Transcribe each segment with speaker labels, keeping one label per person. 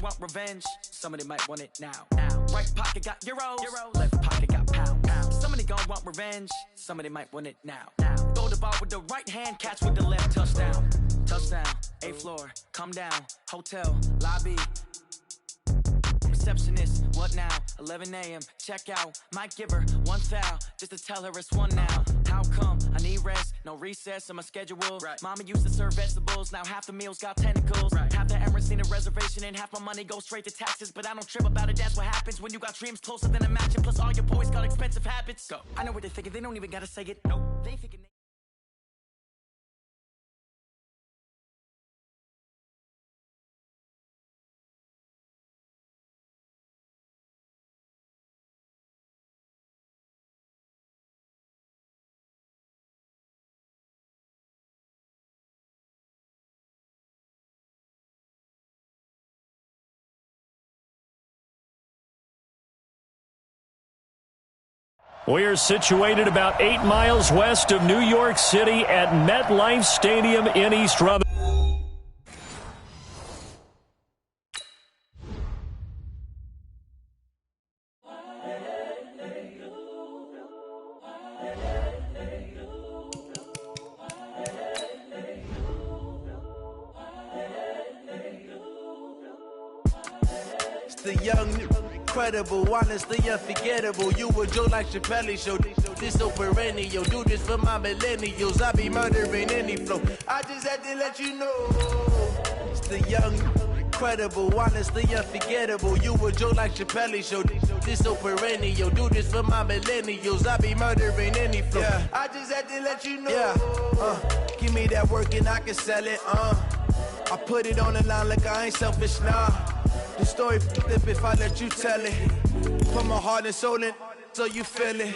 Speaker 1: want revenge. Somebody might want it now. Right pocket got euros. Left pocket got pounds. Somebody gon' want revenge. Somebody might want it now. Throw the ball with the right hand, catch with the left. Touchdown. Touchdown. 8th floor. Come down. Hotel. Lobby. Receptionist, what now? 11 a.m. Check out. Might give her one foul just to tell her it's one now. How come? I need rest, no recess in my schedule. Right. Mama used to serve vegetables, now half the meals got tentacles. Right. Half the errands need a reservation and half my money goes straight to taxes. But I don't trip about it, that's what happens when you got dreams closer than a match. And plus all your boys got expensive habits. Go. I know what they're thinking, they don't even gotta say it. Nope. They thinking
Speaker 2: We are situated about 8 miles west of New York City at MetLife Stadium in East Rutherford.
Speaker 3: It's the young, incredible, honestly unforgettable. You a joke like Chappelle Show. This so perennial. Do this for my millennials. I be murdering any flow. I just had to let you know. It's the young, incredible, honestly unforgettable. You a joke like Chappelle Show. This so perennial. Do this for my millennials. I be murdering any flow. Yeah. I just had to let you know. Yeah. Give me that work and I can sell it. I put it on the line like I ain't selfish now. The story flip if I let you tell it. Put my heart and soul in so you feel it.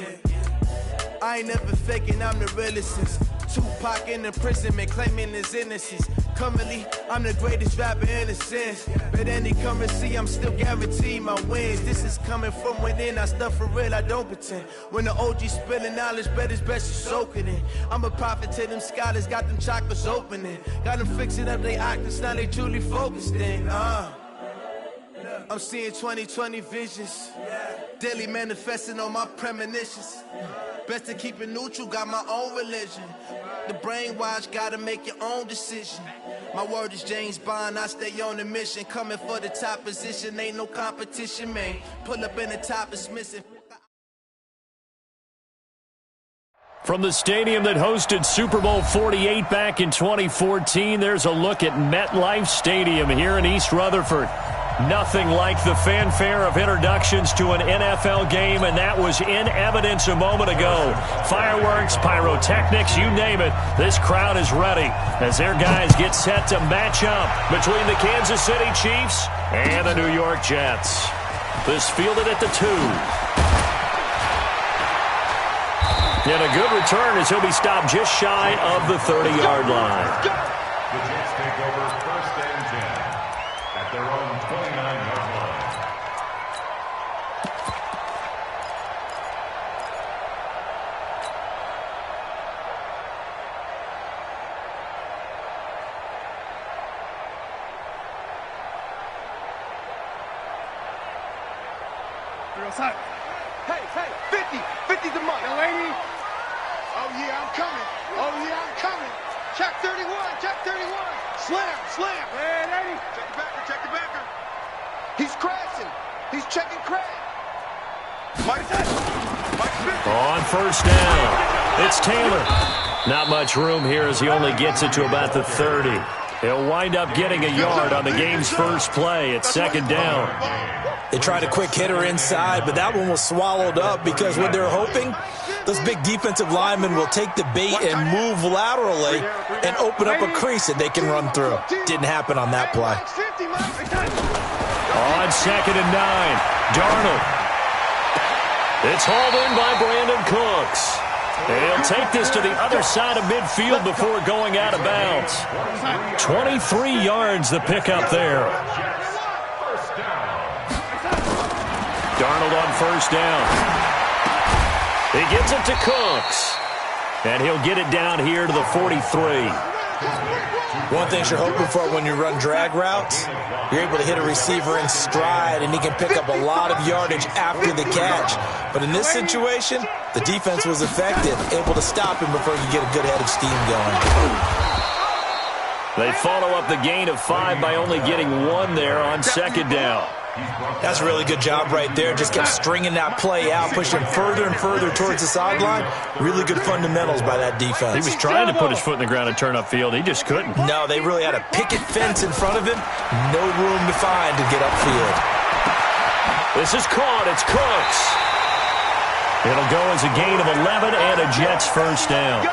Speaker 3: I ain't never faking, I'm the realest since Tupac in imprisonment, claiming his innocence. Currently, I'm the greatest rapper in a sense. But any currency, I'm still guaranteed my wins. This is coming from within, I stuff for real, I don't pretend. When the OG spilling knowledge, bet it's best you soak it in. I'm a prophet to them scholars, got them chakras opening. Got them fixing up they octaves, now they truly focused in. I'm seeing 2020 visions. Daily manifesting on my premonitions. Best to keep it neutral, got my own religion. The brainwash, gotta make your own decision. My word is James Bond, I stay on the mission. Coming for the top position, ain't no competition, man. Pull up in the top, it's missing.
Speaker 2: From the stadium that hosted Super Bowl 48 back in 2014, there's a look at MetLife Stadium here in East Rutherford. Nothing like the fanfare of introductions to an NFL game, and that was in evidence a moment ago. Fireworks, pyrotechnics, you name it. This crowd is ready as their guys get set to match up between the Kansas City Chiefs and the New York Jets. This fielded at the 2. And a good return as he'll be stopped just shy of the 30-yard line.
Speaker 4: The Jets take over 1st and 10 at their own 29-yard line.
Speaker 5: Hey, 50's the money. Lady. Oh, yeah, I'm coming. Check 31. Slam. Hey, lady. Check the backer. He's crashing. He's checking crash. Mike Smith.
Speaker 2: On 1st down, it's Taylor. Not much room here as he only gets it to about the 30. He'll wind up getting a yard on the game's first play at 2nd down.
Speaker 6: They tried a quick hitter inside, but that one was swallowed up because what they're hoping, those big defensive linemen will take the bait and move laterally and open up a crease that they can run through. Didn't happen on that play.
Speaker 2: On 2nd and 9, Darnold. It's hauled in by Brandon Cooks. And he'll take this to the other side of midfield before going out of bounds. 23 yards the pickup there. Darnold on 1st down. He gives it to Cooks. And he'll get it down here to the 43.
Speaker 6: One thing you're hoping for when you run drag routes, you're able to hit a receiver in stride, and he can pick up a lot of yardage after the catch. But in this situation, the defense was effective, able to stop him before he could get a good head of steam going.
Speaker 2: They follow up the gain of 5 by only getting 1 there on second down.
Speaker 6: That's a really good job right there. Just kept stringing that play out, pushing him further and further towards the sideline. Really good fundamentals by that defense.
Speaker 2: He was trying to put his foot in the ground and turn upfield. He just couldn't.
Speaker 6: No, they really had a picket fence in front of him. No room to find to get upfield.
Speaker 2: This is caught. It's Cooks. It'll go as a gain of 11 and a Jets first down.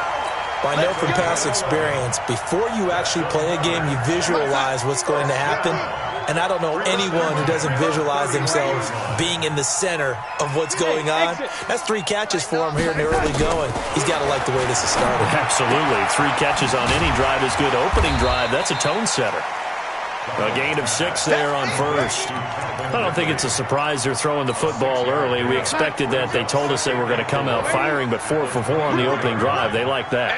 Speaker 6: Well, I know from past experience, before you actually play a game, you visualize what's going to happen. And I don't know anyone who doesn't visualize themselves being in the center of what's going on. That's 3 catches for him here in the early going. He's got to like the way this is started.
Speaker 2: Absolutely. 3 catches on any drive is good. Opening drive, that's a tone setter. A gain of 6 there on first. I don't think it's a surprise they're throwing the football early. We expected that. They told us they were going to come out firing, but 4 for 4 on the opening drive. They like that.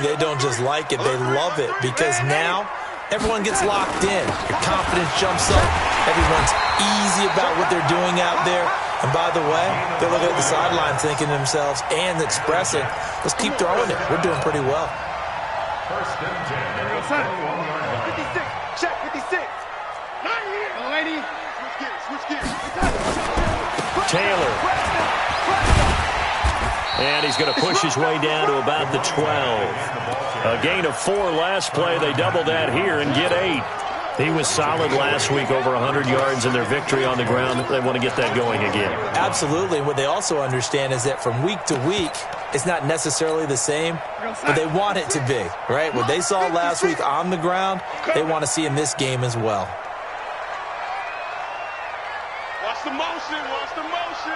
Speaker 6: They don't just like it. They love it because now everyone gets locked in. Your confidence jumps up. Everyone's easy about what they're doing out there. And by the way, they're looking at the sideline thinking to themselves and expressing, let's keep throwing it. We're doing pretty well.
Speaker 4: First and 10.
Speaker 5: 56. Check 56.
Speaker 7: Lady.
Speaker 5: Switch gears.
Speaker 2: Taylor. And he's going to push his way down to about the 12. A gain of 4 last play. They double that here and get 8. He was solid last week, over 100 yards in their victory on the ground. They want to get that going again.
Speaker 6: Absolutely. What they also understand is that from week to week, it's not necessarily the same, but they want it to be, right? What they saw last week on the ground, they want to see in this game as well.
Speaker 5: Watch the motion. Watch the motion.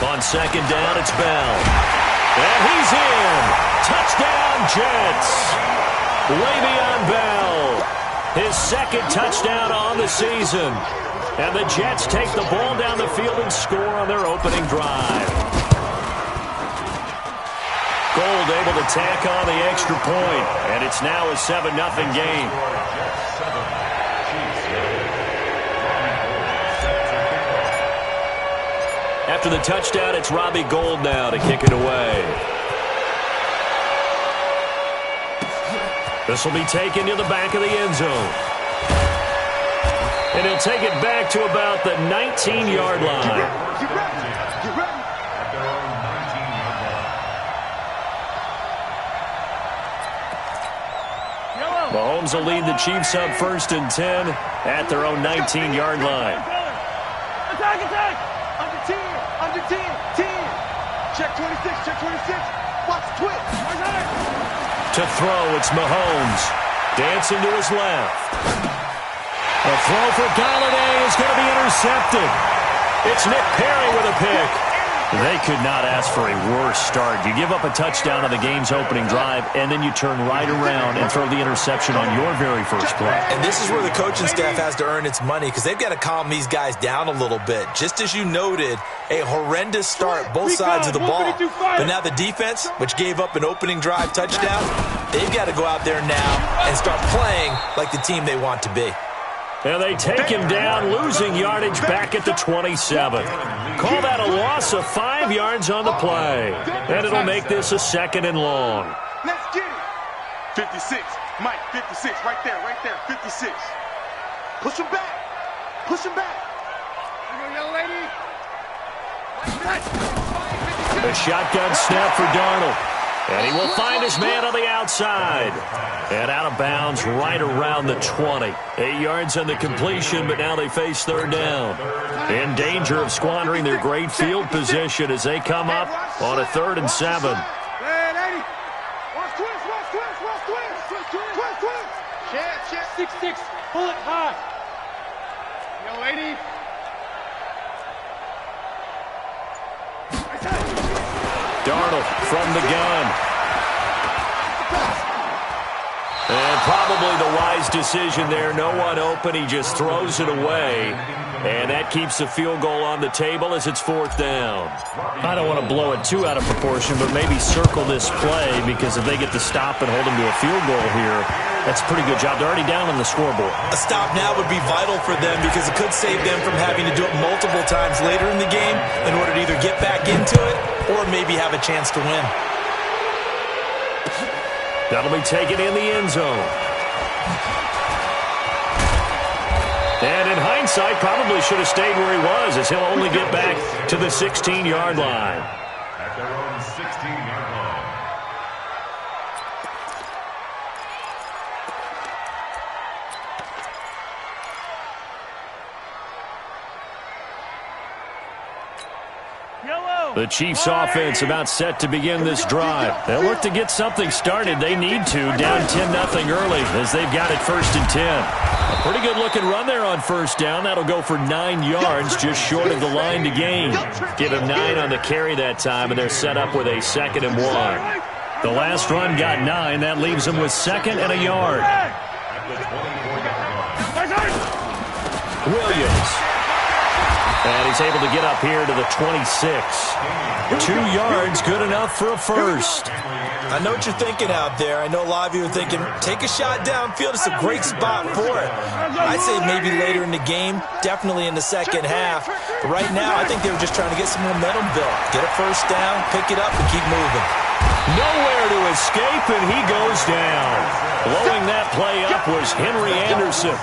Speaker 2: On second down, it's Bell. And he's in. Touchdown, Jets. Le'Veon Bell. His second touchdown on the season. And the Jets take the ball down the field and score on their opening drive. Gold able to tack on the extra point. And it's now a 7-0 game. After the touchdown, it's Robbie Gould now to kick it away. This will be taken to the back of the end zone. And he'll take it back to about the 19-yard line.
Speaker 5: Get ready. Get ready.
Speaker 4: At their own 19-yard line.
Speaker 2: Mahomes will lead the Chiefs up first and 10 at their own 19-yard line.
Speaker 7: Attack, attack!
Speaker 5: Under 10. 10. Check 26. Check 26. Watch twitch.
Speaker 2: To throw, it's Mahomes. Dancing to his left. A throw for Galladay is going to be intercepted. It's Nick Perry with a pick. They could not ask for a worse start. You give up a touchdown on the game's opening drive, and then you turn right around and throw the interception on your very first play.
Speaker 6: And this is where the coaching staff has to earn its money because they've got to calm these guys down a little bit. Just as you noted, a horrendous start, both sides of the ball. But now the defense, which gave up an opening drive touchdown, they've got to go out there now and start playing like the team they want to be.
Speaker 2: And they take him down, losing yardage back at the 27. Call that a loss of 5 yards on the play. And it'll make this a 2nd and long.
Speaker 5: Let's get it. 56. Mike, 56. Right there. 56. Push him back. Push him back.
Speaker 7: Young lady.
Speaker 2: A shotgun snap for Darnold. And he will find his man on the outside. And out of bounds right around the 20. 8 yards on the completion, but now they face 3rd down. In danger of squandering their great field position as they come up on a 3rd and 7.
Speaker 7: Hey, lady.
Speaker 5: Watch twist.
Speaker 7: Check. 6-6. Pull it high. Young lady.
Speaker 2: Darnold from the gun. And probably the wise decision there. No one open. He just throws it away. And that keeps the field goal on the table as it's 4th down. I don't want to blow it too out of proportion, but maybe circle this play, because if they get to stop and hold him to a field goal here, that's a pretty good job. They're already down on the scoreboard.
Speaker 6: A stop now would be vital for them, because it could save them from having to do it multiple times later in the game in order to either get back into it or maybe have a chance to win.
Speaker 2: That'll be taken in the end zone. And in hindsight, probably should have stayed where he was, as he'll only get back to the 16-yard line.
Speaker 4: At their own 16-yard line.
Speaker 2: The Chiefs offense about set to begin this drive. They'll look to get something started. They need to, down 10-0 early, as they've got it 1st and 10. A pretty good looking run there on 1st down. That'll go for 9 yards, just short of the line to gain. Give him 9 on the carry that time, and they're set up with a 2nd and 1. The last run got 9. That leaves them with 2nd and a yard. Williams. And he's able to get up here to the 26. 2 yards, good enough for a first.
Speaker 6: I know what you're thinking out there. I know a lot of you are thinking, take a shot downfield. It's a great spot for it. I'd say maybe later in the game, definitely in the second half. But right now, I think they were just trying to get some momentum built. Get a first down, pick it up, and keep moving.
Speaker 2: Nowhere to escape, and he goes down. Blowing that play up was Henry Anderson.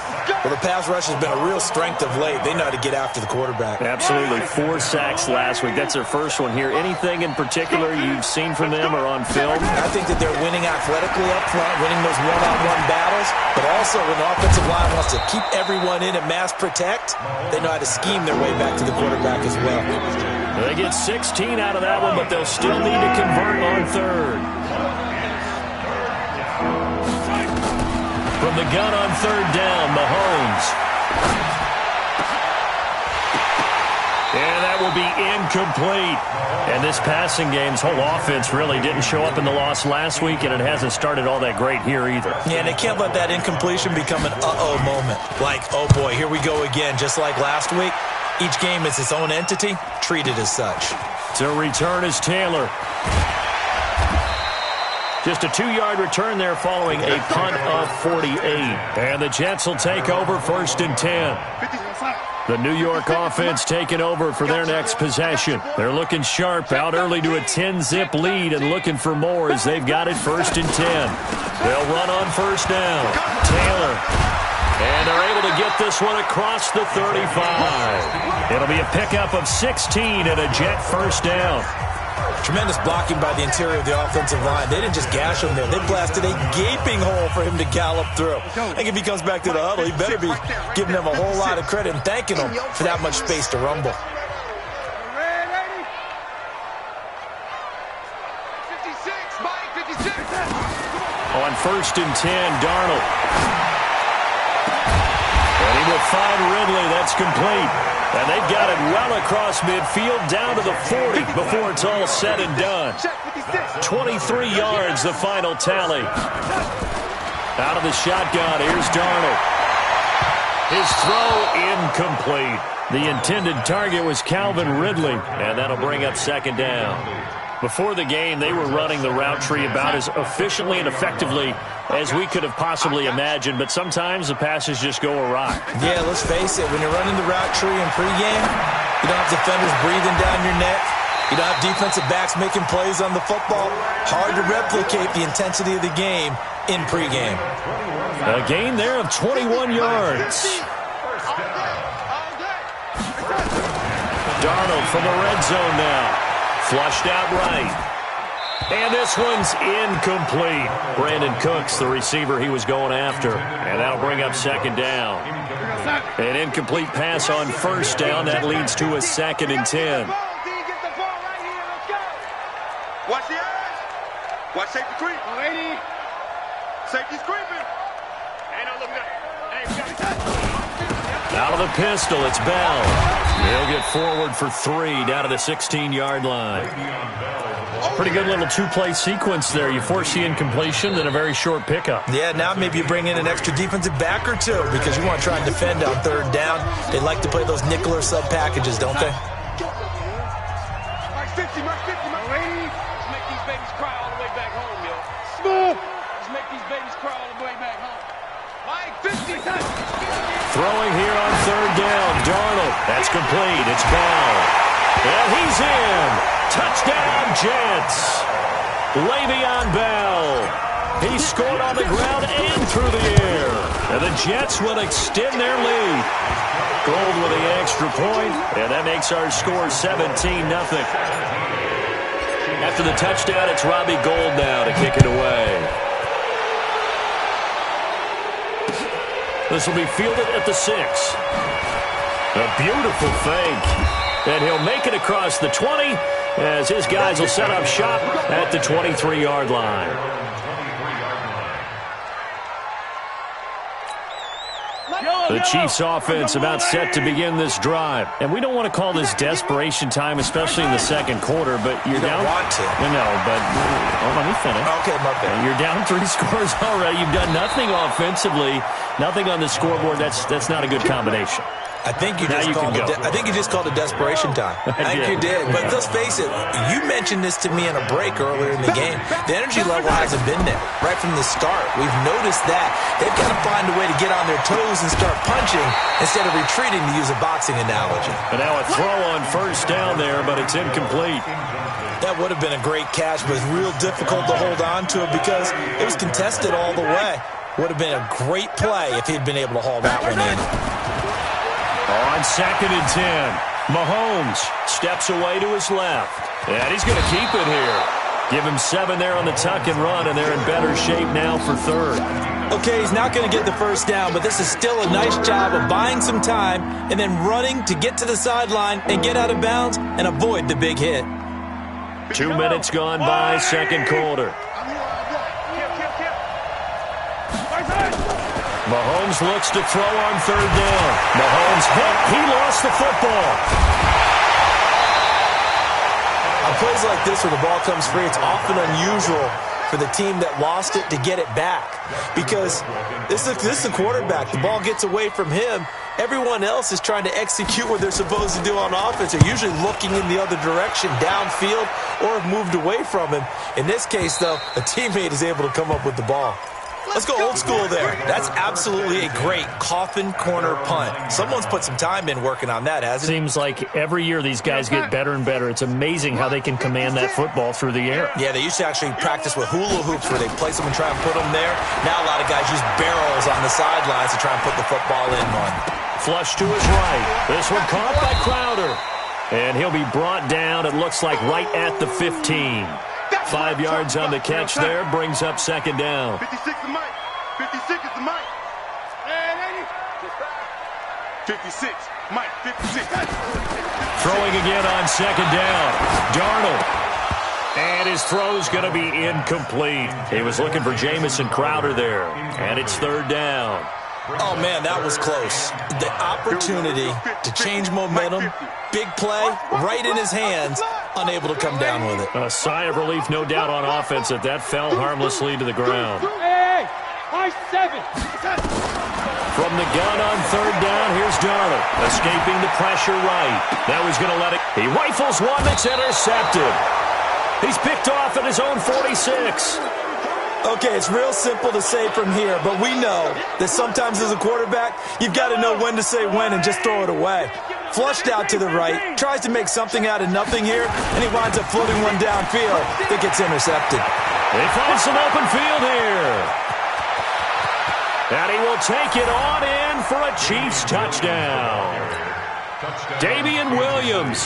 Speaker 6: Well, the pass rush has been a real strength of late. They know how to get after the quarterback.
Speaker 2: Absolutely. 4 sacks last week. That's their first one here. Anything in particular you've seen from them or on film?
Speaker 6: I think that they're winning athletically up front, winning those one-on-one battles, but also when the offensive line wants to keep everyone in and mass protect, they know how to scheme their way back to the quarterback as well.
Speaker 2: They get 16 out of that one, but they'll still need to convert on 3rd. From the gun on 3rd down, Mahomes. And that will be incomplete. And this passing game's whole offense really didn't show up in the loss last week, and it hasn't started all that great here either.
Speaker 6: Yeah, and they can't let that incompletion become an uh-oh moment. Like, oh boy, here we go again, just like last week. Each game is its own entity, treated as such.
Speaker 2: To return is Taylor. Just a 2-yard return there following a punt of 48. And the Jets will take over 1st and 10. The New York offense taking over for their next possession. They're looking sharp, out early to a 10-zip lead and looking for more as they've got it 1st and 10. They'll run on 1st down. Taylor. And they're able to get this one across the 35. It'll be a pickup of 16 and a Jet 1st down.
Speaker 6: Tremendous blocking by the interior of the offensive line. They didn't just gash him there. They blasted a gaping hole for him to gallop through. I think if he comes back to the huddle, he better be giving them a whole lot of credit and thanking them for that much space to rumble.
Speaker 2: On 1st and 10, Darnold. And he will find Ridley. That's complete. And they've got it well across midfield, down to the 40 before it's all said and done. 23 yards, the final tally. Out of the shotgun, here's Darnold. His throw incomplete. The intended target was Calvin Ridley, and that'll bring up 2nd down. Before the game, they were running the route tree about as efficiently and effectively as we could have possibly imagined, but sometimes the passes just go awry.
Speaker 6: Yeah, let's face it, when you're running the route tree in pregame, you don't have defenders breathing down your neck. You don't have defensive backs making plays on the football. Hard to replicate the intensity of the game in pregame.
Speaker 2: A gain there of 21 yards. Darnold from the red zone now. Flushed out right. And this one's incomplete. Brandon Cooks, the receiver he was going after. And that'll bring up 2nd down. An incomplete pass on 1st down. That leads to a 2nd and 10.
Speaker 5: Watch the eyes. Watch safety creep. Lady. Safety's creeping.
Speaker 2: Out of the pistol, it's Bell. He'll get forward for 3 down to the 16-yard line. Pretty good little two-play sequence there. You force the incompletion, then a very short pickup.
Speaker 6: Yeah, now maybe you bring in an extra defensive back or two because you want to try and defend on 3rd down. They like to play those nickel or sub packages, don't they?
Speaker 7: Mark 50, Mark 50, Mark 80. Let's make these babies cry all the way back home, yo. Smooth. Let's make these babies cry all the way back home. Mike 50, touch.
Speaker 2: Throwing here on 3rd down. Darnold. That's complete. It's Bell. And he's in. Touchdown, Jets. Le'Veon Bell. He scored on the ground and through the air. And the Jets will extend their lead. Gold with the extra point, and that makes our score 17-0. After the touchdown, it's Robbie Gould now to kick it away. This will be fielded at the 6. A beautiful fake. And he'll make it across the 20 as his guys will set up shop at the 23-yard line. The Chiefs offense about set to begin this drive. And we don't want to call this desperation time, especially in the second quarter, but you're down.
Speaker 6: You don't want to.
Speaker 2: No, but let me finish.
Speaker 6: Okay, my bad.
Speaker 2: You're down 3 scores already. You've done nothing offensively, nothing on the scoreboard. That's not a good combination.
Speaker 6: I think you just called it desperation time. I think you did. But let's face it, you mentioned this to me in a break earlier in the game. The energy level hasn't been there right from the start. We've noticed that. They've got to find a way to get on their toes and start punching instead of retreating, to use a boxing analogy.
Speaker 2: And now a throw on 1st down there, but it's incomplete.
Speaker 6: That would have been a great catch, but it's real difficult to hold on to it because it was contested all the way. Would have been a great play if he'd been able to haul that one in.
Speaker 2: On 2nd and 10, Mahomes steps away to his left. And he's going to keep it here. Give him 7 there on the tuck and run, and they're in better shape now for 3rd.
Speaker 6: Okay, he's not going to get the 1st down, but this is still a nice job of buying some time and then running to get to the sideline and get out of bounds and avoid the big hit.
Speaker 2: 2 minutes gone by, 2nd quarter. Mahomes looks to throw on 3rd down. Mahomes hit. He lost the football.
Speaker 6: On plays like this where the ball comes free, it's often unusual for the team that lost it to get it back. Because this is the quarterback. The ball gets away from him. Everyone else is trying to execute what they're supposed to do on offense. They're usually looking in the other direction, downfield, or have moved away from him. In this case, though, a teammate is able to come up with the ball. Let's go old school there. That's absolutely a great coffin corner punt. Someone's put some time in working on that, hasn't it?
Speaker 2: Seems like every year these guys get better and better. It's amazing how they can command that football through the air.
Speaker 6: Yeah, they used to actually practice with hula hoops where they place them and try and put them there. Now a lot of guys use barrels on the sidelines to try and put the football in one.
Speaker 2: Flush to his right. This one caught by Crowder. And he'll be brought down, it looks like, right at the 15. 5 yards on the catch there, brings up 2nd down.
Speaker 5: 56 is Mike. 56 is the Mike. And 80. 56. Mike, 56.
Speaker 2: Throwing again on 2nd down. Darnold. And his throw's going to be incomplete. He was looking for Jamison Crowder there. And it's 3rd down.
Speaker 6: Oh, man, that was close. The opportunity to change momentum, big play, right in his hands, unable to come down with it.
Speaker 2: A sigh of relief, no doubt, on offense that fell harmlessly to the ground.
Speaker 7: Hey, high 7.
Speaker 2: From the gun on 3rd down, here's Darnold, escaping the pressure right. That was going to let it. He rifles one that's intercepted. He's picked off at his own 46.
Speaker 6: Okay, it's real simple to say from here, but we know that sometimes as a quarterback, you've got to know when to say when and just throw it away. Flushed out to the right, tries to make something out of nothing here, and he winds up floating one downfield that gets intercepted.
Speaker 2: They find some open field here. And he will take it on in for a Chiefs touchdown. Damian Williams.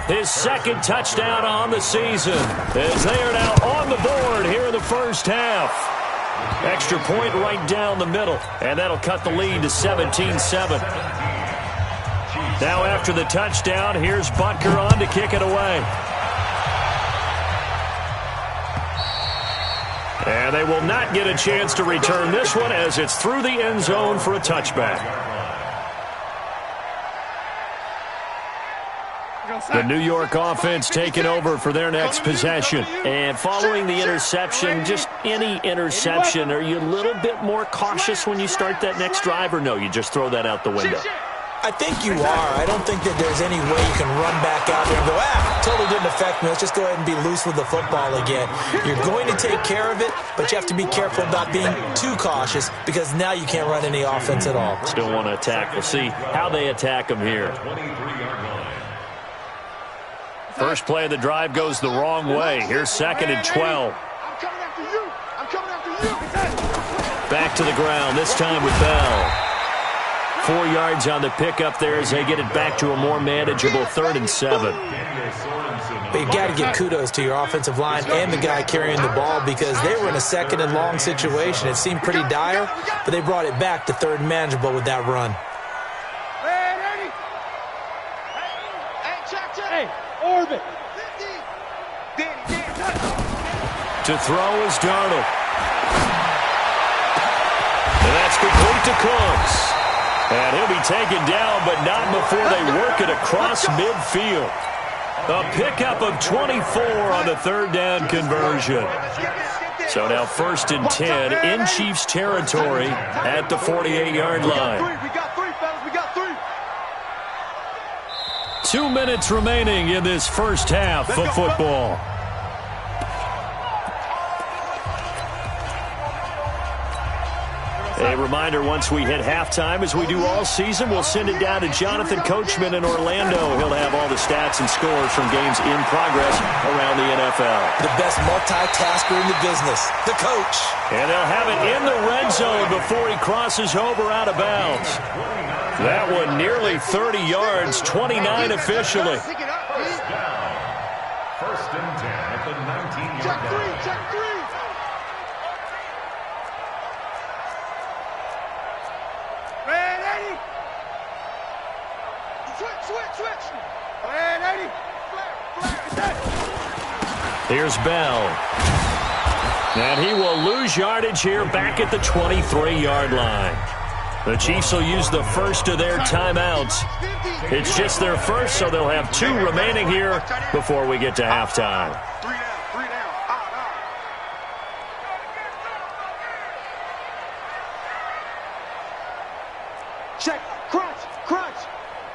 Speaker 2: His 2nd touchdown on the season as they are now on the board here in the 1st half. Extra point right down the middle, and that'll cut the lead to 17-7. Now after the touchdown, here's Butker on to kick it away. And they will not get a chance to return this one as it's through the end zone for a touchback. The New York offense taking over for their next possession. And following the interception, just any interception, are you a little bit more cautious when you start that next drive, or no, you just throw that out the window?
Speaker 6: I think you are. I don't think that there's any way you can run back out there and go, totally didn't affect me. Let's just go ahead and be loose with the football again. You're going to take care of it, but you have to be careful about being too cautious because now you can't run any offense at all.
Speaker 2: Still want to attack. We'll see how they attack them here. First play of the drive goes the wrong way. Here's 2nd and 12.
Speaker 5: I'm coming after you. I'm coming after you.
Speaker 2: Back to the ground, this time with Bell. 4 yards on the pickup there as they get it back to a more manageable 3rd and 7.
Speaker 6: But you got to give kudos to your offensive line and the guy carrying the ball because they were in a 2nd and long situation. It seemed pretty dire, but they brought it back to 3rd and manageable with that run.
Speaker 7: Hey, orbit.
Speaker 2: To throw is Darnold. And that's complete to Cooks. And he'll be taken down, but not before they work it across midfield. A pickup of 24 on the 3rd down conversion. So now 1st and 10 in Chiefs territory at the 48-yard line.
Speaker 5: We got 3, fellas. We got 3.
Speaker 2: 2 minutes remaining in this first half of football. A reminder, once we hit halftime, as we do all season, we'll send it down to Jonathan Coachman in Orlando. He'll have all the stats and scores from games in progress around the NFL.
Speaker 6: The best multitasker in the business, the coach.
Speaker 2: And they'll have it in the red zone before he crosses over out of bounds. That one nearly 30 yards, 29 officially.
Speaker 4: First and 10 at the 19-yard line.
Speaker 5: Check 3. Switch. Red 80. Flare.
Speaker 2: Here's Bell. And he will lose yardage here back at the 23-yard line. The Chiefs will use the first of their timeouts. It's just their first, so they'll have 2 remaining here before we get to halftime.
Speaker 5: 3 down. Check.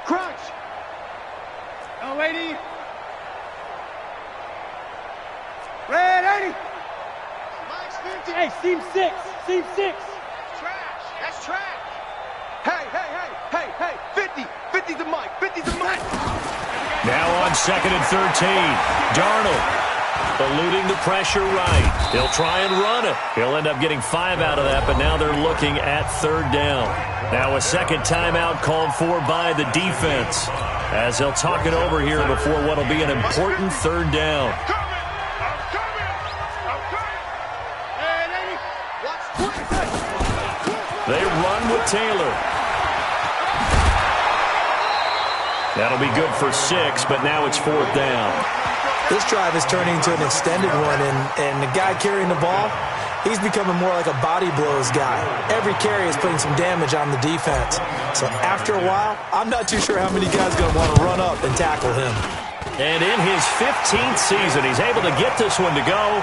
Speaker 5: Crunch.
Speaker 7: Young lady.
Speaker 5: Red 80.
Speaker 7: Hey, seam 6.
Speaker 5: Trash. That's trash. Hey. 50's the mic.
Speaker 2: Now on 2nd and 13. Darnold eluding the pressure right. He'll try and run it. He'll end up getting 5 out of that, but now they're looking at 3rd down. Now a second timeout called for by the defense as they'll talk it over here before what will be an important 3rd down. They run with Taylor. That'll be good for 6, but now it's 4th down.
Speaker 6: This drive is turning into an extended one, and the guy carrying the ball, he's becoming more like a body blows guy. Every carry is putting some damage on the defense. So after a while, I'm not too sure how many guys are going to want to run up and tackle him.
Speaker 2: And in his 15th season, he's able to get this one to go,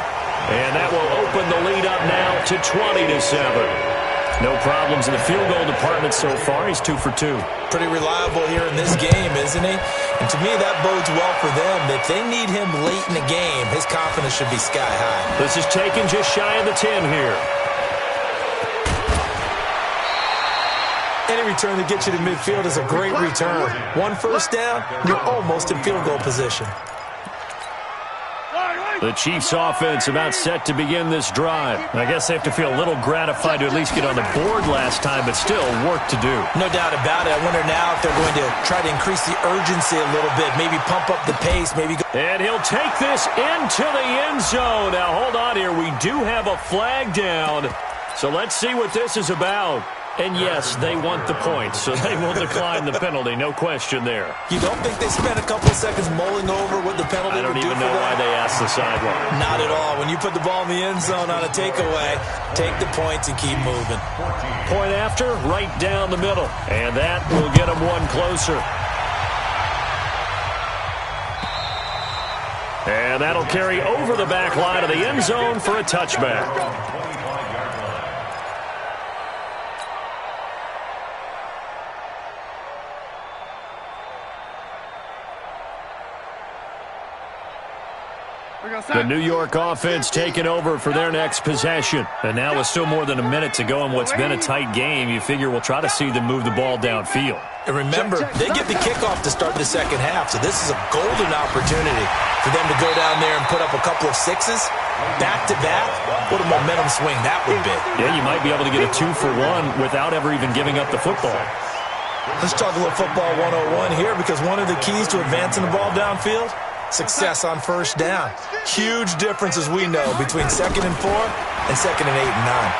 Speaker 2: and that will open the lead up now to 20-7. No problems in the field goal department so far. He's 2 for 2.
Speaker 6: Pretty reliable here in this game, isn't he? And to me, that bodes well for them. If they need him late in the game, his confidence should be sky high.
Speaker 2: This is taken just shy of the 10 here.
Speaker 6: Any return that gets you to midfield is a great return. 1 first down, you're almost in field goal position.
Speaker 2: The Chiefs offense about set to begin this drive. I guess they have to feel a little gratified to at least get on the board last time, but still work to do.
Speaker 6: No doubt about it. I wonder now if they're going to try to increase the urgency a little bit, maybe pump up the pace, maybe go.
Speaker 2: And he'll take this into the end zone. Now, hold on here. We do have a flag down, so let's see what this is about. And yes, they want the points, so they will decline the penalty. No question there.
Speaker 6: You don't think they spent a couple seconds mulling over what the penalty would do for them?
Speaker 2: I don't even know why they asked the sideline.
Speaker 6: Not at all. When you put the ball in the end zone on a takeaway, take the points and keep moving.
Speaker 2: Point after, right down the middle. And that will get them one closer. And that'll carry over the back line of the end zone for a touchback. The New York offense taking over for their next possession. And now with still more than a minute to go in what's been a tight game, you figure we'll try to see them move the ball downfield.
Speaker 6: And remember, they get the kickoff to start the second half, so this is a golden opportunity for them to go down there and put up a couple of sixes back-to-back. What a momentum swing that would be.
Speaker 2: Yeah, you might be able to get a 2-for-1 without ever even giving up the football.
Speaker 6: Let's talk a little football 101 here, because one of the keys to advancing the ball downfield, success on first down. Huge difference, as we know, between 2nd and 4 and 2nd and 8 and 9.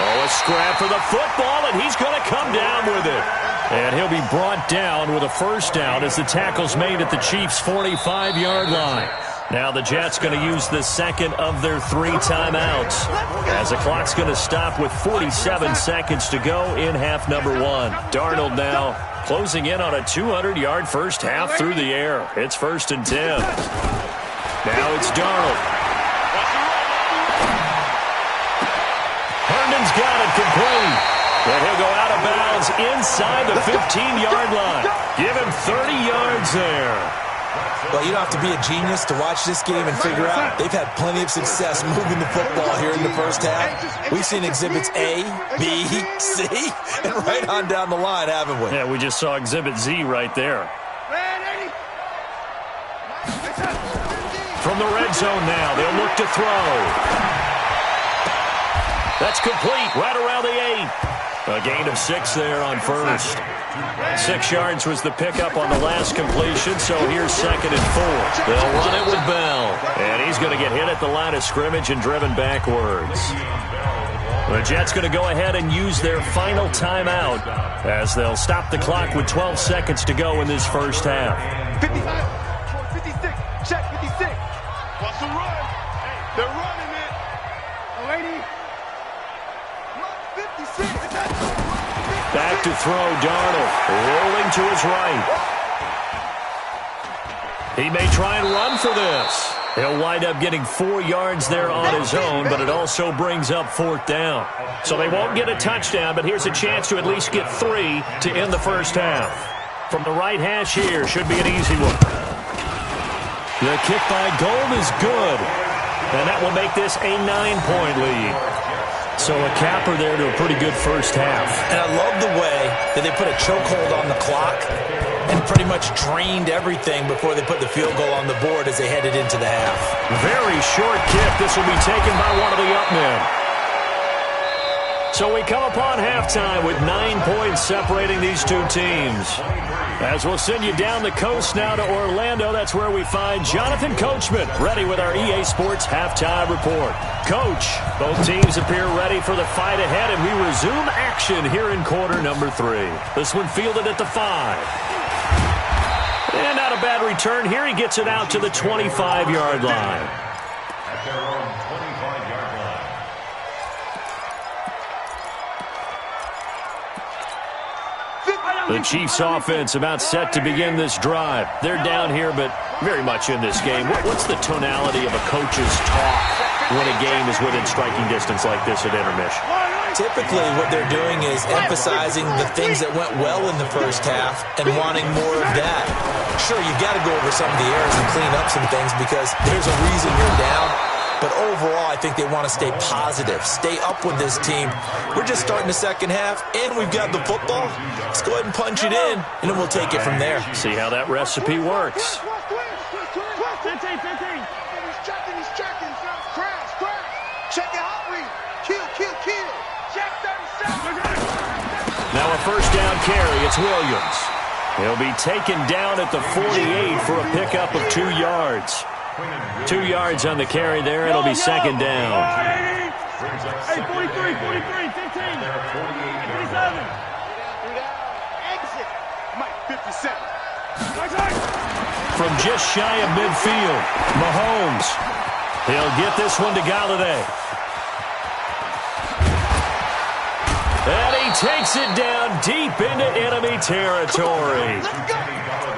Speaker 2: Oh, a scrap for the football, and he's going to come down with it. And he'll be brought down with a first down as the tackle's made at the Chiefs' 45-yard line. Now the Jets going to use the second of their 3 timeouts, as the clock's going to stop with 47 seconds to go in half number 1. Darnold now closing in on a 200-yard first half through the air. It's 1st and 10. Now it's Darnold. Herndon's got it complete. And he'll go out of bounds inside the 15-yard line. Give him 30 yards there.
Speaker 6: Well, you don't have to be a genius to watch this game and figure out they've had plenty of success moving the football here in the first half. We've seen exhibits A, B, C, and right on down the line, haven't we?
Speaker 2: Yeah, we just saw exhibit Z right there. From the red zone now, they'll look to throw. That's complete right around the 8. A gain of 6 there on first. 6 yards was the pickup on the last completion, so here's 2nd and 4. They'll run it with Bell. And he's going to get hit at the line of scrimmage and driven backwards. The Jets going to go ahead and use their final timeout as they'll stop the clock with 12 seconds to go in this first half.
Speaker 5: 55, 56, check 56. What's the run? They're running it. Lady. 56.
Speaker 2: Back to throw, Darnold, rolling to his right. He may try and run for this. He'll wind up getting 4 yards there on his own, but it also brings up 4th down. So they won't get a touchdown, but here's a chance to at least get 3 to end the first half. From the right hash here, should be an easy one. The kick by Gold is good, and that will make this a 9-point lead. So a capper there to a pretty good first half.
Speaker 6: And I love the way that they put a chokehold on the clock and pretty much drained everything before they put the field goal on the board as they headed into the half.
Speaker 2: Very short kick. This will be taken by one of the up men. So we come upon halftime with 9 points separating these two teams. As we'll send you down the coast now to Orlando, that's where we find Jonathan Coachman, ready with our EA Sports halftime report. Coach, both teams appear ready for the fight ahead, and we resume action here in quarter number 3. This one fielded at the 5. And not a bad return here. He gets it out to the 25-yard line.
Speaker 4: At their own 25-yard line.
Speaker 2: The Chiefs offense about set to begin this drive. They're down here, but very much in this game. What's the tonality of a coach's talk when a game is within striking distance like this at intermission?
Speaker 6: Typically, what they're doing is emphasizing the things that went well in the first half and wanting more of that. Sure, you've got to go over some of the errors and clean up some things because there's a reason you're down. But overall, I think they want to stay positive, stay up with this team. We're just starting the second half, and we've got the football. Let's go ahead and punch it in, and then we'll take it from there.
Speaker 2: See how that recipe works.
Speaker 5: 15. He's checking. Crash. Check it out, read. Kill. Check 37.
Speaker 2: Now a first down carry. It's Williams. He'll be taken down at the 48 for a pickup of 2 yards. 2 yards on the carry there. It'll be second down.
Speaker 5: Hey, 43, 15. 47. Exit. Mike, 57.
Speaker 2: From just shy of midfield, Mahomes. He'll get this one to Galladay. And he takes it down deep into enemy territory.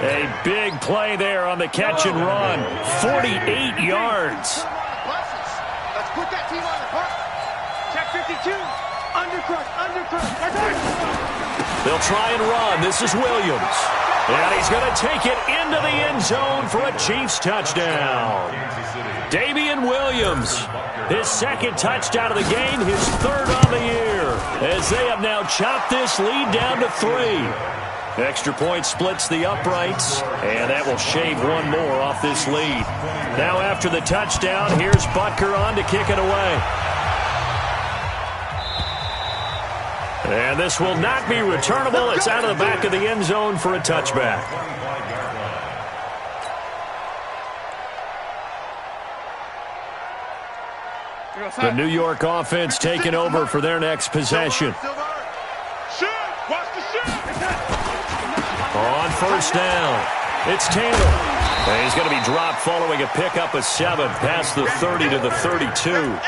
Speaker 2: A big play there on the catch and run. 48 yards.
Speaker 5: Let's put that team on the park.
Speaker 7: Check 52. Undercrush.
Speaker 2: They'll try and run. This is Williams. And he's going to take it into the end zone for a Chiefs touchdown. Damian Williams, his second touchdown of the game, his third on the year, as they have now chopped this lead down to 3. Extra point splits the uprights, and that will shave one more off this lead. Now after the touchdown, here's Butker on to kick it away. And this will not be returnable. It's out of the back of the end zone for a touchback. The New York offense taking over for their next possession. On first down, it's Taylor. And he's going to be dropped following a pickup of 7 past the 30 to the 32.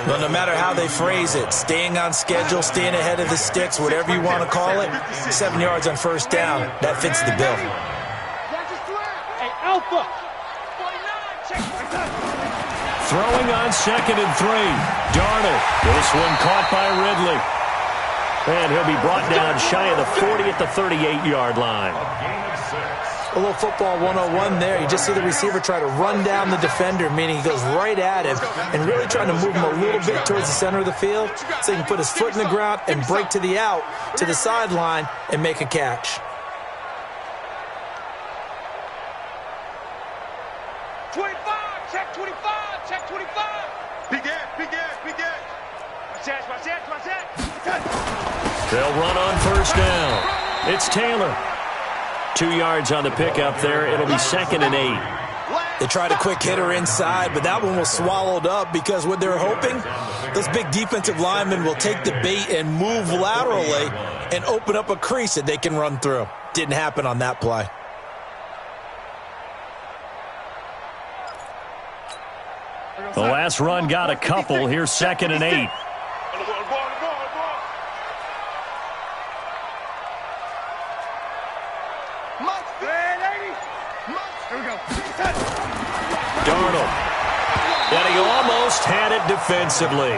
Speaker 6: Well, no matter how they phrase it, staying on schedule, staying ahead of the sticks, whatever you want to call it, 7 yards on first down, that fits the bill.
Speaker 7: Hey, Alpha.
Speaker 2: Throwing on 2nd and 3. Darnold. This one caught by Ridley. And he'll be brought down shy of the 40 at the 38-yard line.
Speaker 6: A little football 101 there. You just see the receiver try to run down the defender, meaning he goes right at him and really trying to move him a little bit towards the center of the field so he can put his foot in the ground and break to the out, to the sideline, and make a catch.
Speaker 7: 25. Check 25. Check 25.
Speaker 5: Big edge.
Speaker 7: Watch that.
Speaker 2: They'll run on first down. It's Taylor. 2 yards on the pickup there. It'll be 2nd and 8.
Speaker 6: They tried a quick hitter inside, but that one was swallowed up because what they're hoping, those big defensive linemen will take the bait and move laterally and open up a crease that they can run through. Didn't happen on that play.
Speaker 2: The last run got a couple. Here's 2nd and 8. Darnold. And he almost had it defensively.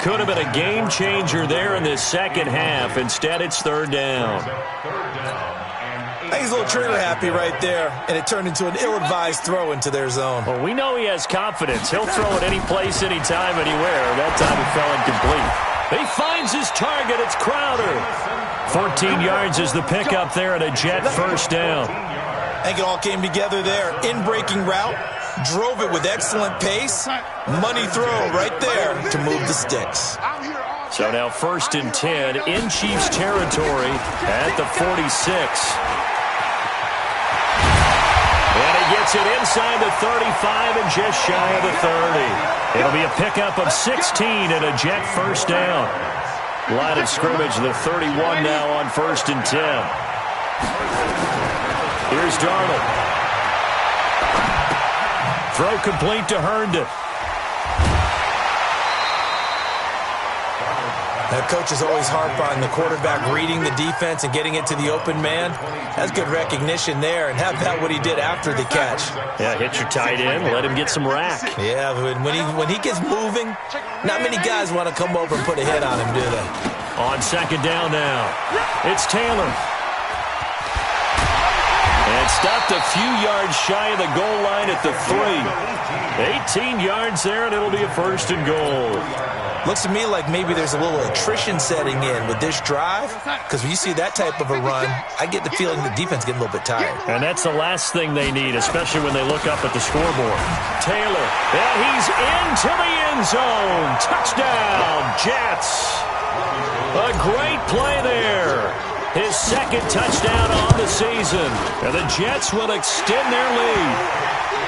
Speaker 2: Could have been a game changer there in this second half. Instead, it's 3rd down.
Speaker 6: I think he's a little trigger happy right there, and it turned into an ill-advised throw into their zone.
Speaker 2: Well, we know he has confidence. He'll throw it any place, anytime, anywhere. That time it fell incomplete. He finds his target. It's Crowder. 14 yards is the pickup there and a Jet first down.
Speaker 6: I think it all came together there. In-breaking route, drove it with excellent pace. Money throw right there to move the sticks.
Speaker 2: So now 1st and 10 in Chiefs territory at the 46. And he gets it inside the 35 and just shy of the 30. It'll be a pickup of 16 and a Jet first down. Line of scrimmage, the 31 now on 1st and 10. Here's Darnold. Throw complete to Herndon.
Speaker 6: That coach is always harp on the quarterback reading the defense and getting it to the open man. That's good recognition there, and how about what he did after the catch?
Speaker 2: Yeah, hit your tight end, let him get some rack.
Speaker 6: Yeah, when he gets moving, not many guys want to come over and put a hit on him, do they?
Speaker 2: On 2nd down now, it's Taylor. And stopped a few yards shy of the goal line at the 3. 18 yards there, and it'll be a 1st and goal.
Speaker 6: Looks to me like maybe there's a little attrition setting in with this drive, because when you see that type of a run, I get the feeling the defense getting a little bit tired.
Speaker 2: And that's the last thing they need, especially when they look up at the scoreboard. Taylor, and he's into the end zone. Touchdown, Jets. A great play there. His 2nd touchdown on the season. And the Jets will extend their lead.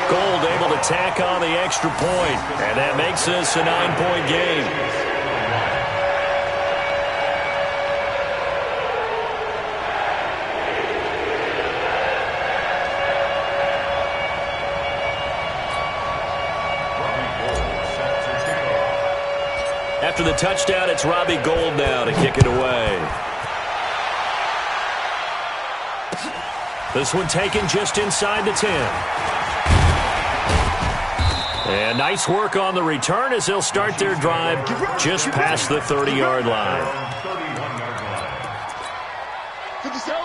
Speaker 2: Gold able to tack on the extra point, and that makes this a 9-point game. after the touchdown, it's Robbie Gould now to kick it away. This one taken just inside the 10. And nice work on the return as they'll start their drive just past the 30-yard line.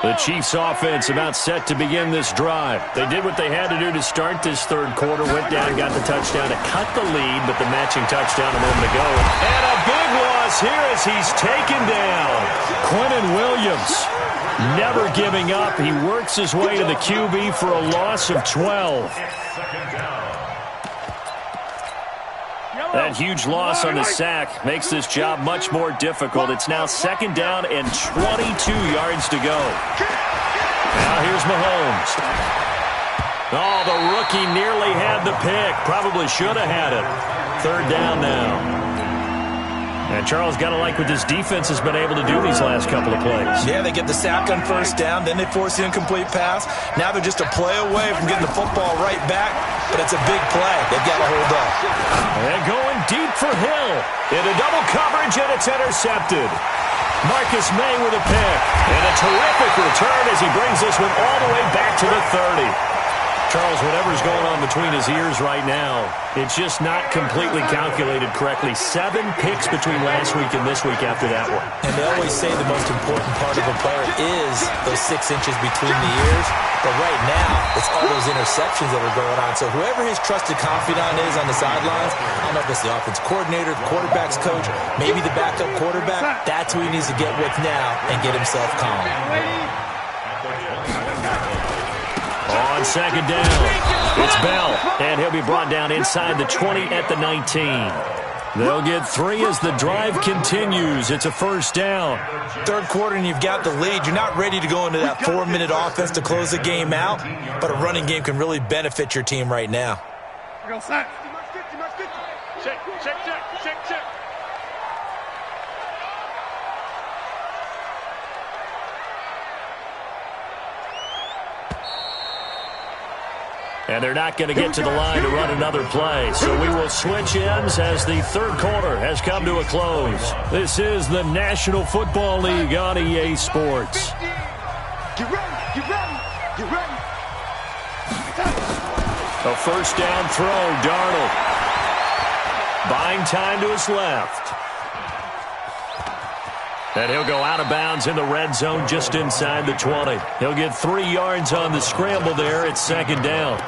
Speaker 2: The Chiefs offense about set to begin this drive. They did what they had to do to start this third quarter, went down and got the touchdown to cut the lead, but the matching touchdown a moment ago. And a big loss here as he's taken down. Quentin Williams never giving up. He works his way to the QB for a loss of 12. That huge loss on the sack makes this job much more difficult. It's now second down and 22 yards to go. Now here's Mahomes. Oh, the rookie nearly had the pick. Probably should have had it. Third down now. And Charles got to like what this defense has been able to do these last couple of plays.
Speaker 6: Yeah, they get the sack on first down, then they force the incomplete pass. Now they're just a play away from getting the football right back, but it's a big play. They've got to hold up.
Speaker 2: And going deep for Hill. Into double coverage, and it's intercepted. Marcus May with a pick. And a terrific return as he brings this one all the way back to the 30. Charles, whatever's going on between his ears right now, it's just not completely calculated correctly. 7 picks between last week and this week after that one.
Speaker 6: And they always say the most important part of a player is those 6 inches between the ears. But right now, it's all those interceptions that are going on. So whoever his trusted confidant is on the sidelines, I don't know if it's the offense coordinator, the quarterback's coach, maybe the backup quarterback, that's who he needs to get with now and get himself calm.
Speaker 2: On second down, it's Bell, and he'll be brought down inside the 20 at the 19. They'll get 3 as the drive continues. It's a first down.
Speaker 6: Third quarter and you've got the lead. You're not ready to go into that 4-minute offense to close the game out, but a running game can really benefit your team right now.
Speaker 7: Check.
Speaker 2: And they're not going to get to the line to run another play. So we will switch ends as the third quarter has come to a close. This is the National Football League on EA Sports.
Speaker 7: Get ready.
Speaker 2: A first down throw, Darnold. Buying time to his left. And he'll go out of bounds in the red zone just inside the 20. He'll get 3 yards on the scramble there. It's second down.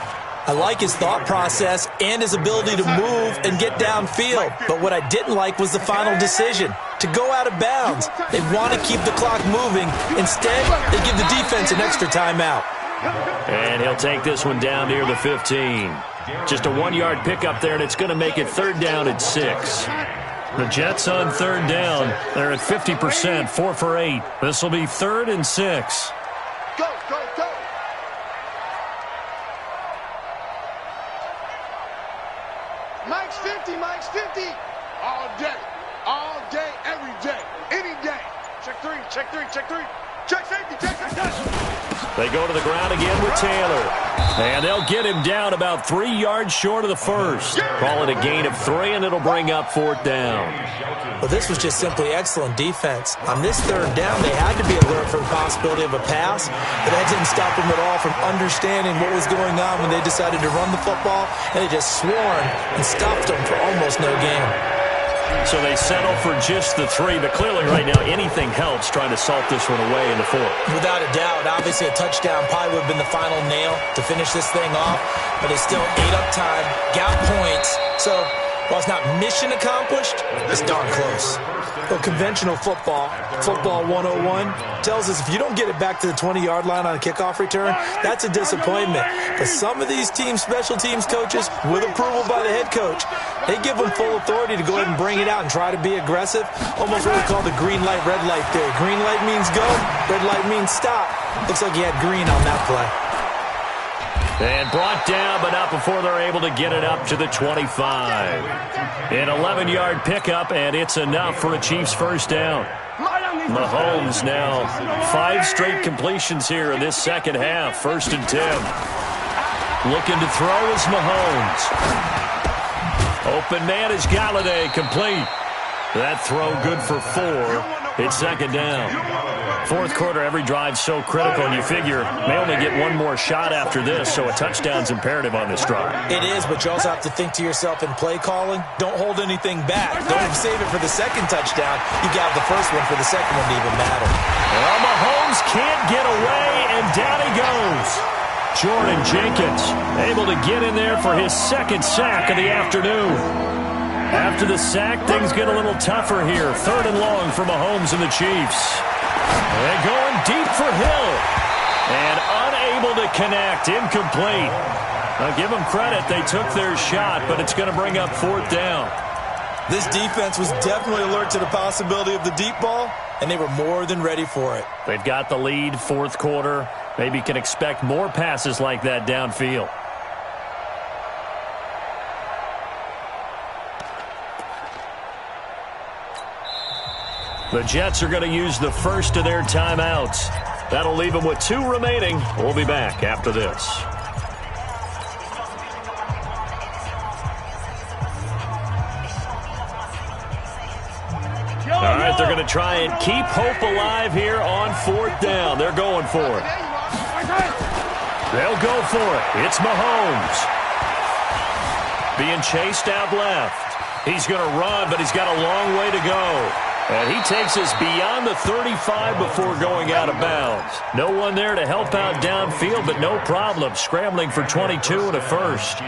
Speaker 6: I like his thought process and his ability to move and get downfield. But what I didn't like was the final decision, to go out of bounds. They want to keep the clock moving. Instead, they give the defense an extra timeout.
Speaker 2: And he'll take this one down near the 15. Just a 1-yard pickup there, and it's going to make it third down at 6. The Jets on third down. They're at 50%, 4 for 8. This will be 3rd and 6.
Speaker 5: Go. Mike's 50.
Speaker 7: All day, every day, any day. Check three. Check safety.
Speaker 2: They go to the ground again with Taylor. And they'll get him down about 3 yards short of the first. Call it a gain of 3, and it'll bring up 4th down.
Speaker 6: Well, this was just simply excellent defense. On this third down, they had to be alert for the possibility of a pass, but that didn't stop them at all from understanding what was going on when they decided to run the football, and they just swarmed and stopped them for almost no gain.
Speaker 2: So they settle for just the 3, but clearly right now anything helps trying to salt this one away in the 4th.
Speaker 6: Without a doubt, obviously a touchdown probably would have been the final nail to finish this thing off, but they still ate up time, got points, so while it's not mission accomplished, it's darn close. Well, conventional football 101, tells us if you don't get it back to the 20-yard line on a kickoff return, that's a disappointment. But some of these special teams coaches, with approval by the head coach, they give them full authority to go ahead and bring it out and try to be aggressive. Almost what we call the green light, red light theory. Green light means go, red light means stop. Looks like he had green on that play.
Speaker 2: And brought down, but not before they're able to get it up to the 25. An 11-yard pickup, and it's enough for a Chiefs first down. Mahomes now 5 straight completions here in this second half. 1st and 10. Looking to throw is Mahomes. Open man is Galladay, complete. That throw good for 4. It's second down. Fourth quarter, every drive so critical, and you figure may only get one more shot after this, so a touchdown's imperative on this drive.
Speaker 6: It is, but you also have to think to yourself in play calling, don't hold anything back. Don't save it for the second touchdown. You got the first one for the second one to even matter.
Speaker 2: Well, Mahomes can't get away, and down he goes. Jordan Jenkins able to get in there for his second sack of the afternoon. After the sack, things get a little tougher here. Third and long for Mahomes and the Chiefs. They're going deep for Hill. And unable to connect. Incomplete. Now, give them credit. They took their shot, but it's going to bring up fourth down.
Speaker 6: This defense was definitely alert to the possibility of the deep ball, and they were more than ready for it.
Speaker 2: They've got the lead, fourth quarter. Maybe can expect more passes like that downfield. The Jets are going to use the first of their timeouts. That'll leave them with 2 remaining. We'll be back after this. All right, they're going to try and keep hope alive here on fourth down. They're going for it. They'll go for it. It's Mahomes. Being chased out left. He's going to run, but he's got a long way to go. And he takes us beyond the 35 before going out of bounds. No one there to help out downfield, but no problem. Scrambling for 22 and a first.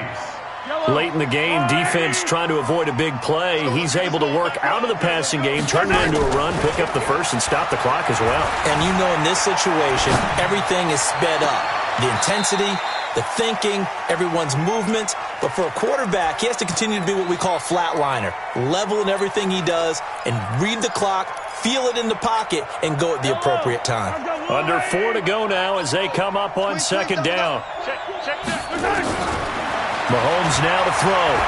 Speaker 2: Late in the game, defense trying to avoid a big play. He's able to work out of the passing game, turn it into a run, pick up the first, and stop the clock as well.
Speaker 6: And you know in this situation, everything is sped up. The intensity, the thinking, everyone's movement. But for a quarterback, he has to continue to be what we call a flatliner. Level in everything he does and read the clock, feel it in the pocket, and go at the appropriate time.
Speaker 2: Under 4 to go now as they come up on second down. Mahomes now to throw.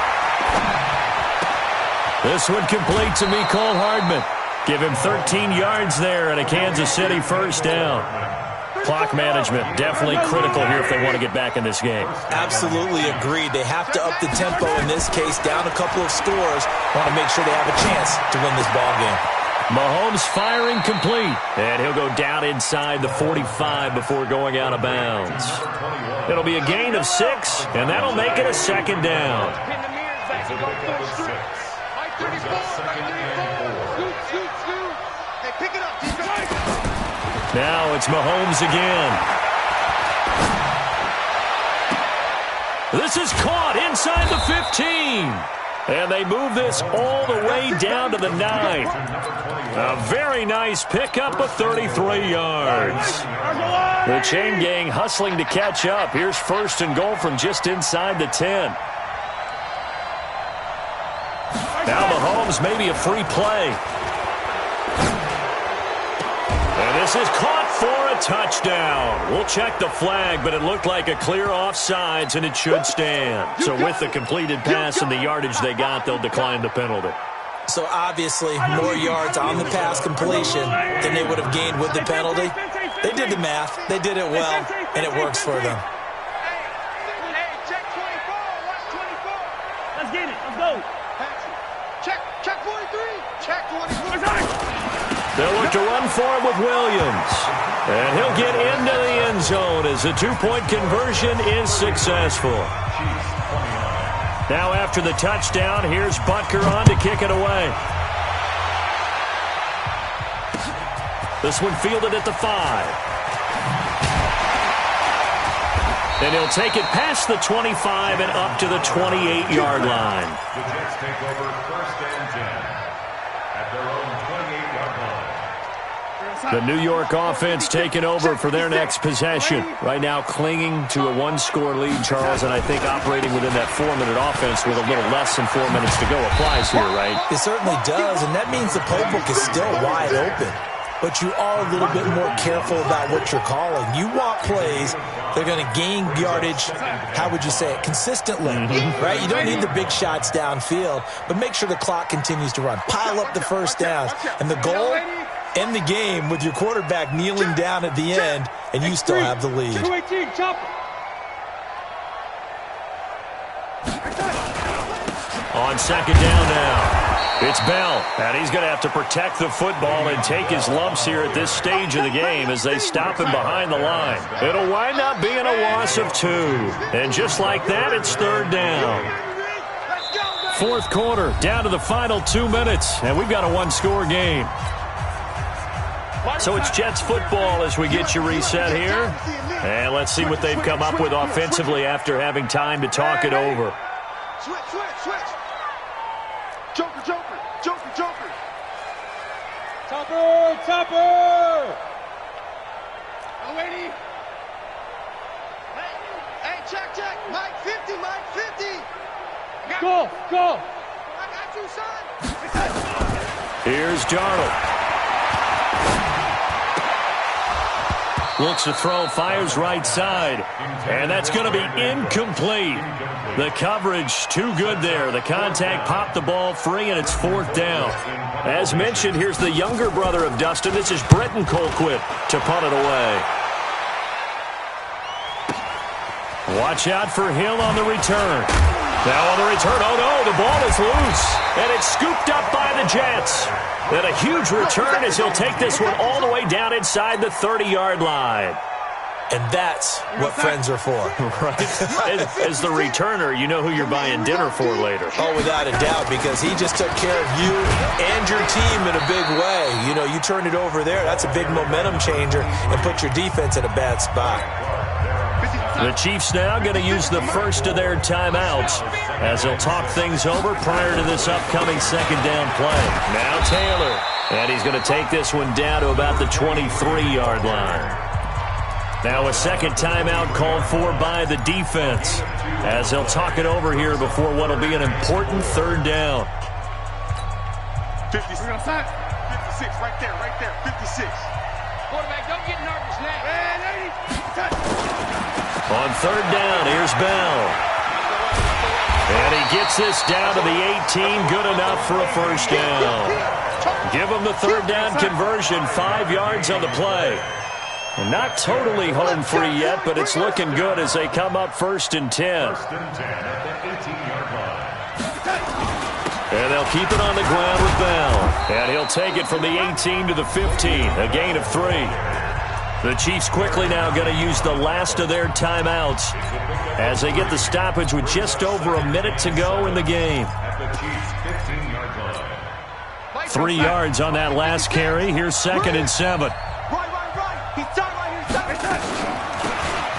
Speaker 2: This one complete to Mecole Hardman. Give him 13 yards there and a Kansas City first down. Clock management definitely critical here if they want to get back in this game.
Speaker 6: Absolutely agreed. They have to up the tempo in this case, down a couple of scores. Want to make sure they have a chance to win this ball game.
Speaker 2: Mahomes firing complete, and he'll go down inside the 45 before going out of bounds. It'll be a gain of 6, and that'll make it a second down. Now it's Mahomes again. This is caught inside the 15. And they move this all the way down to the 9. A very nice pickup of 33 yards. The chain gang hustling to catch up. Here's first and goal from just inside the 10. Now Mahomes maybe a free play. And this is caught for a touchdown. We'll check the flag, but it looked like a clear offsides, and it should stand. So with the completed pass and the yardage they got, they'll decline the penalty.
Speaker 6: So obviously more yards on the pass completion than they would have gained with the penalty. They did the math. They did it well, and it works for them.
Speaker 7: Check 24. Watch 24. Let's get it. Let's go. Check 43. Check 24.
Speaker 2: They'll look to run for it with Williams. And he'll get into the end zone as the 2-point conversion is successful. Now after the touchdown, here's Butker on to kick it away. This one fielded at the 5. And he'll take it past the 25 and up to the 28-yard line.
Speaker 4: The Jets take over first and 10 at their own 28-yard line.
Speaker 2: The New York offense taking over for their next possession. Right now clinging to a 1-score lead, Charles, and I think operating within that 4-minute offense with a little less than 4 minutes to go applies here, right?
Speaker 6: It certainly does, and that means the playbook is still wide open. But you are a little bit more careful about what you're calling. You want plays that are going to gain yardage, how would you say it, consistently, right? You don't need the big shots downfield, but make sure the clock continues to run. Pile up the first downs. And the goal, end the game with your quarterback kneeling down at the end, and you still have the lead.
Speaker 2: On second down now. It's Bell, and he's going to have to protect the football and take his lumps here at this stage of the game as they stop him behind the line. It'll wind up being a loss of 2. And just like that, it's third down. Fourth quarter, down to the final 2 minutes, and we've got a one-score game. So it's Jets football as we get you reset here. And let's see what they've come up with offensively after having time to talk it over.
Speaker 5: Switch. Joker. Topper. Oh, lady. Hey, check. Mike 50. Go. I got you, son.
Speaker 2: Here's Darnold. Looks to throw, fires right side. And that's going to be incomplete. The coverage too good there. The contact popped the ball free, and it's fourth down. As mentioned, here's the younger brother of Dustin. This is Bretton Colquitt to punt it away. Watch out for Hill on the return. Now on the return, oh no, the ball is loose. And it's scooped up by the Jets. And a huge return as he'll take this one all the way down inside the 30-yard line.
Speaker 6: And that's what friends are for.
Speaker 2: Right. As the returner, you know who you're buying dinner for later.
Speaker 6: Oh, without a doubt, because he just took care of you and your team in a big way. You know, you turn it over there, that's a big momentum changer and put your defense in a bad spot.
Speaker 2: The Chiefs now going to use the first of their timeouts as they'll talk things over prior to this upcoming second down play. Now Taylor, and he's going to take this one down to about the 23-yard line. Now a second timeout called for by the defense as they'll talk it over here before what will be an important third down.
Speaker 5: 56, right there, 56.
Speaker 7: Quarterback, don't get nervous now.
Speaker 2: On third down, here's Bell. And he gets this down to the 18, good enough for a first down. Give him the third down conversion, 5 yards on the play. Not totally home free yet, but it's looking good as they come up 1st and 10. And they'll keep it on the ground with Bell. And he'll take it from the 18 to the 15, a gain of 3. The Chiefs quickly now going to use the last of their timeouts as they get the stoppage with just over a minute to go in the game. 3 yards on that last carry. Here's 2nd and 7.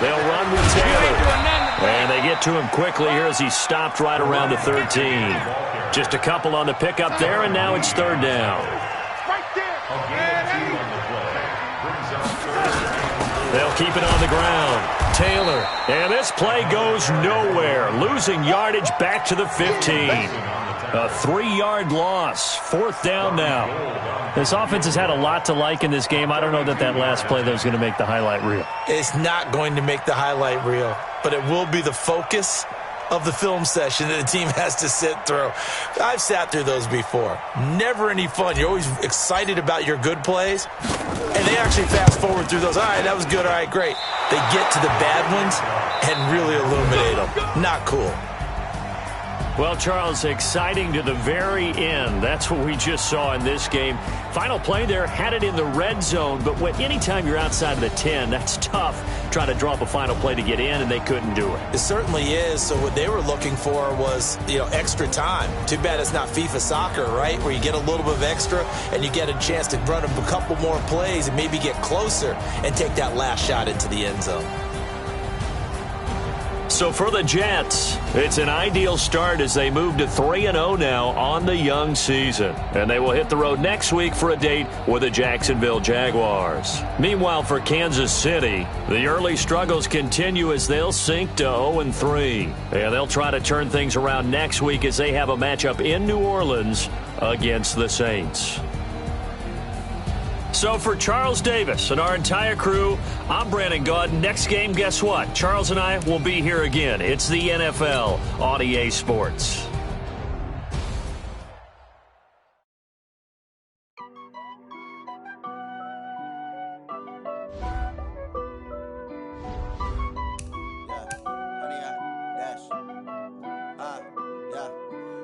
Speaker 2: They'll run with Taylor. And they get to him quickly here as he stopped right around the 13. Just a couple on the pickup there, and now it's third down. They'll keep it on the ground. Taylor. And this play goes nowhere. Losing yardage back to the 15. A 3-yard loss. Fourth down now. This offense has had a lot to like in this game. I don't know that last play that was going to make the highlight reel.
Speaker 6: It's not going to make the highlight reel, but it will be the focus of the film session that the team has to sit through. I've sat through those before. Never any fun. You're always excited about your good plays, and they actually fast forward through those. All right, that was good. All right, great. They get to the bad ones and really illuminate them. Not cool.
Speaker 2: Well, Charles, exciting to the very end. That's what we just saw in this game. Final play there, had it in the red zone, but anytime you're outside of the 10, that's tough trying to draw up a final play to get in, and they couldn't do it.
Speaker 6: It certainly is. So what they were looking for was, extra time. Too bad it's not FIFA soccer, right, where you get a little bit of extra and you get a chance to run a couple more plays and maybe get closer and take that last shot into the end zone.
Speaker 2: So for the Jets, it's an ideal start as they move to 3-0 now on the young season. And they will hit the road next week for a date with the Jacksonville Jaguars. Meanwhile, for Kansas City, the early struggles continue as they'll sink to 0-3. And they'll try to turn things around next week as they have a matchup in New Orleans against the Saints. So for Charles Davis and our entire crew, I'm Brandon Gaud. Next game, guess what? Charles and I will be here again. It's the NFL on EA Sports.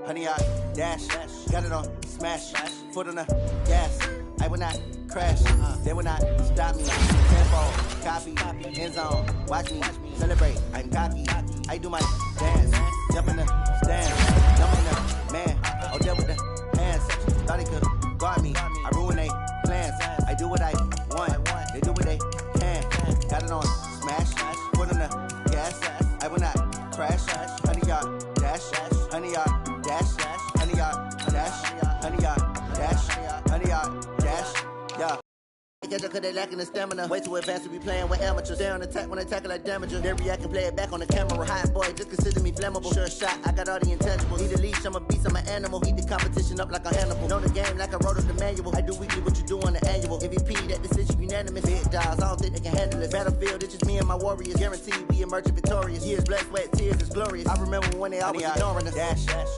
Speaker 8: Honey, I dash, got it on
Speaker 3: smash, foot on the gas. I will not crash, they will not stop me. Tempo, copy, end zone, watch me celebrate. I'm cocky, I do my dance, jump in the stand, jump in the man. Oh, there with the hands, thought he could guard me. I ruin they plans, I do what I want, they do what they can. Got it on smash, foot on the gas. I will not crash, 100-yard dash, 100-yard dash, 100-yard dash, 100-yard dash, 100-yard dash, yeah. Catch up cause they lacking the stamina. Way too advanced to be playing with amateurs. Stay on attack when they tackle like damager. They react and play it back on the camera. Hot boy, just consider me flammable. Sure shot, I got all the intangibles. Need a leash, I'm a beast, I'm an animal. Eat the competition up like a Hannibal. Know the game like I wrote up the manual. I do weekly what you do on the annual. MVP, that decision unanimous. Big dogs, I don't think they can handle it. Battlefield, it's just me and my warriors. Guaranteed we emerging victorious. Years, blood, sweat, tears, it's glorious. I remember when they always ignoring us. Dash, dash.